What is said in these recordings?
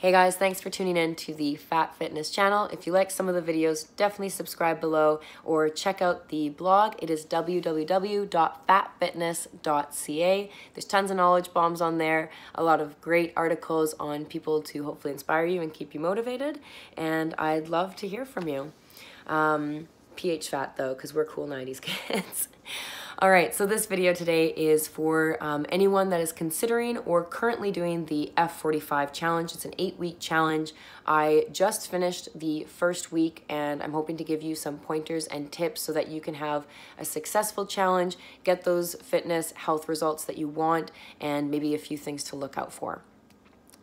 Hey guys, thanks for tuning in to the Phat Fitness channel. If you like some of the videos, definitely subscribe below or check out the blog. It is www.phatfitness.ca. There's tons of knowledge bombs on there, a lot of great articles on people to hopefully inspire you and keep you motivated, and I'd love to hear from you. PH Phat though, because we're cool 90s kids. All right, so this video today is for anyone that is considering or currently doing the F45 challenge. It's an 8-week challenge. I just finished the first week and I'm hoping to give you some pointers and tips so that you can have a successful challenge, get those fitness health results that you want, and maybe a few things to look out for.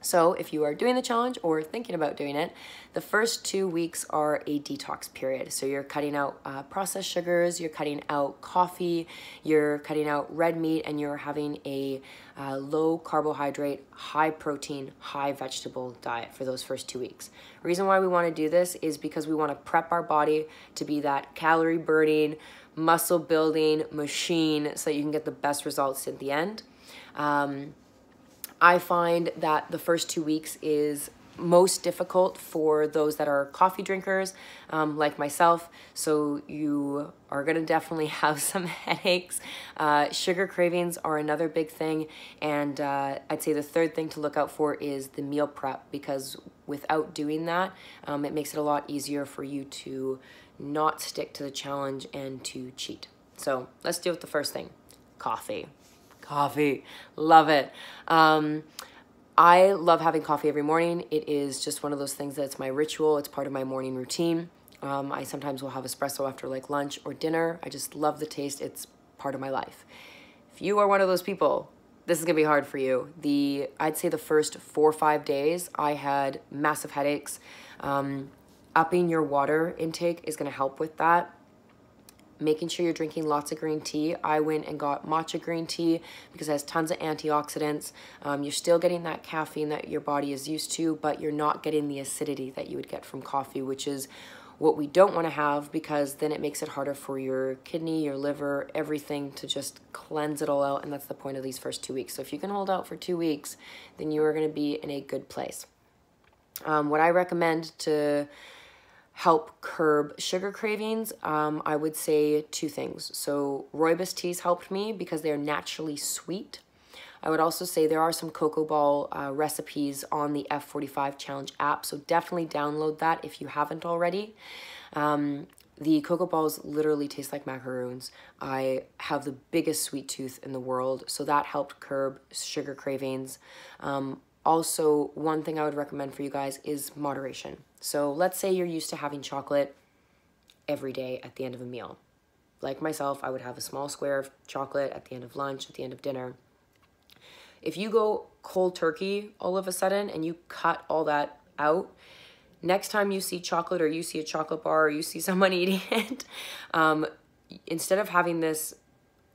So if you are doing the challenge or thinking about doing it, the first 2 weeks are a detox period. So you're cutting out processed sugars, you're cutting out coffee, you're cutting out red meat, and you're having a low carbohydrate, high protein, high vegetable diet for those first 2 weeks. The reason why we want to do this is because we want to prep our body to be that calorie burning, muscle building machine so that you can get the best results at the end. I find that the first 2 weeks is most difficult for those that are coffee drinkers, like myself. So you are gonna definitely have some headaches. Sugar cravings are another big thing. And I'd say the third thing to look out for is the meal prep, because without doing that, it makes it a lot easier for you to not stick to the challenge and to cheat. So let's deal with the first thing, coffee. Coffee, love it. I love having coffee every morning. It is just one of those things that's my ritual. It's part of my morning routine. I sometimes will have espresso after like lunch or dinner. I just love the taste. It's part of my life. If you are one of those people, this is gonna be hard for you. I'd say the first 4 or 5 days, I had massive headaches. Upping your water intake is gonna help with that. Making sure you're drinking lots of green tea. I went and got matcha green tea because it has tons of antioxidants. You're still getting that caffeine that your body is used to, but you're not getting the acidity that you would get from coffee, which is what we don't want to have, because then it makes it harder for your kidney, your liver, everything to just cleanse it all out, and that's the point of these first 2 weeks. So if you can hold out for 2 weeks, then you are going to be in a good place. What I recommend to help curb sugar cravings, I would say 2 things. So rooibos teas helped me because they're naturally sweet. I would also say there are some cocoa ball recipes on the F45 challenge app, so definitely download that if you haven't already. The cocoa balls literally taste like macaroons. I have the biggest sweet tooth in the world, so that helped curb sugar cravings. Also, one thing I would recommend for you guys is moderation. So let's say you're used to having chocolate every day at the end of a meal. Like myself, I would have a small square of chocolate at the end of lunch, at the end of dinner. If you go cold turkey all of a sudden and you cut all that out, next time you see chocolate or you see a chocolate bar or you see someone eating it, instead of having this,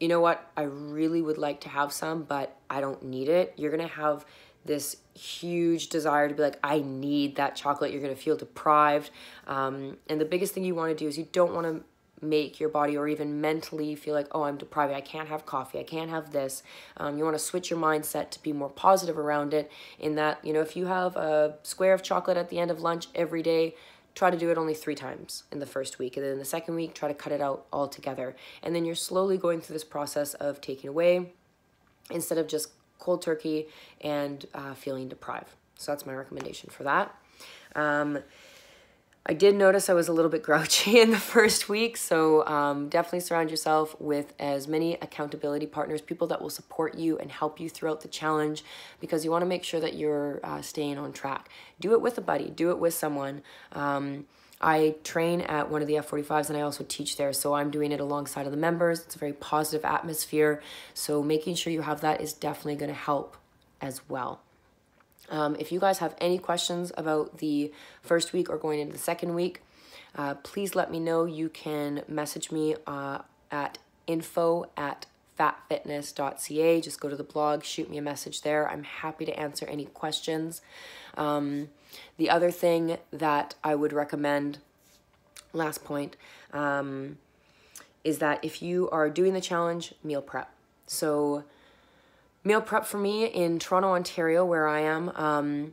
you know what, I really would like to have some, but I don't need it, you're gonna have this huge desire to be like, I need that chocolate. You're going to feel deprived. And the biggest thing you want to do is you don't want to make your body or even mentally feel like, oh, I'm deprived. I can't have coffee. I can't have this. You want to switch your mindset to be more positive around it, in that, you know, if you have a square of chocolate at the end of lunch every day, try to do it only 3 times in the first week. And then the second week, try to cut it out altogether. And then you're slowly going through this process of taking away instead of just cold turkey and feeling deprived. So that's my recommendation for that. I did notice I was a little bit grouchy in the first week, so definitely surround yourself with as many accountability partners, people that will support you and help you throughout the challenge, because you want to make sure that you're staying on track. Do it with a buddy, do it with someone. I train at one of the F45s and I also teach there, so I'm doing it alongside of the members. It's a very positive atmosphere, so making sure you have that is definitely going to help as well. If you guys have any questions about the first week or going into the second week, please let me know. You can message me at info@phatfitness.ca. Just go to the blog, shoot me a message there. I'm happy to answer any questions. The other thing that I would recommend, last point, is that if you are doing the challenge, meal prep. So meal prep for me in Toronto, Ontario, where I am,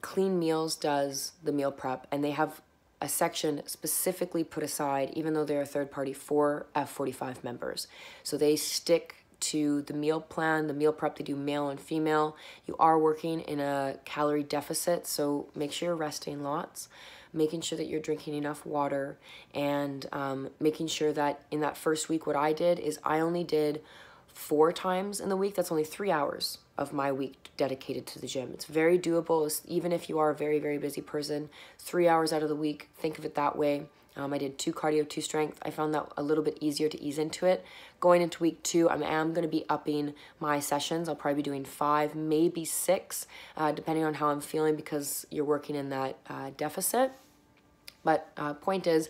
Clean Meals does the meal prep, and they have a section specifically put aside, even though they're a third party, for F45 members. So they stick to the meal plan, the meal prep. They do male and female. You are working in a calorie deficit, so make sure you're resting lots, making sure that you're drinking enough water, and making sure that in that first week, what I did is I only did 4 times in the week. That's only 3 hours of my week dedicated to the gym. It's very doable, even if you are a very, very busy person. 3 hours out of the week, think of it that way. I did 2 cardio, 2 strength. I found that a little bit easier to ease into it. Going into week 2, I am going to be upping my sessions. I'll probably be doing 5, maybe 6, depending on how I'm feeling, because you're working in that deficit. But point is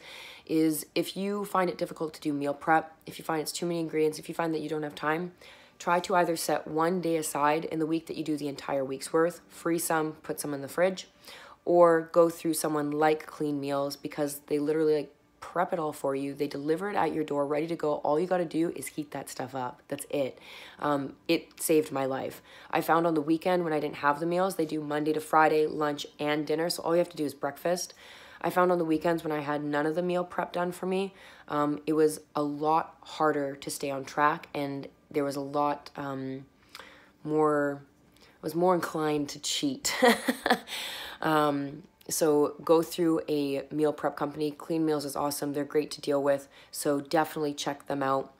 if you find it difficult to do meal prep, if you find it's too many ingredients, if you find that you don't have time, try to either set 1 day aside in the week that you do the entire week's worth, free some, put some in the fridge, or go through someone like Clean Meals, because they literally prep it all for you. They deliver it at your door ready to go. All you got to do is heat that stuff up. That's it. It saved my life. I found on the weekend when I didn't have the meals, they do Monday to Friday, lunch and dinner. So all you have to do is breakfast. I found on the weekends when I had none of the meal prep done for me, it was a lot harder to stay on track, and there was a lot more, I was more inclined to cheat. So go through a meal prep company. Clean Meals is awesome. They're great to deal with. So definitely check them out.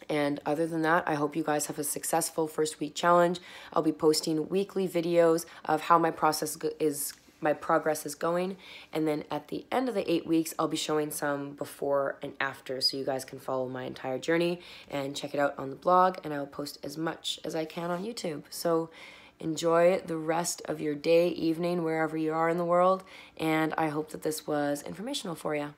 And other than that, I hope you guys have a successful first week challenge. I'll be posting weekly videos of how my progress is going, and then at the end of the 8 weeks I'll be showing some before and after, so you guys can follow my entire journey and check it out on the blog, and I'll post as much as I can on YouTube. So enjoy the rest of your day, evening, wherever you are in the world, and I hope that this was informational for you.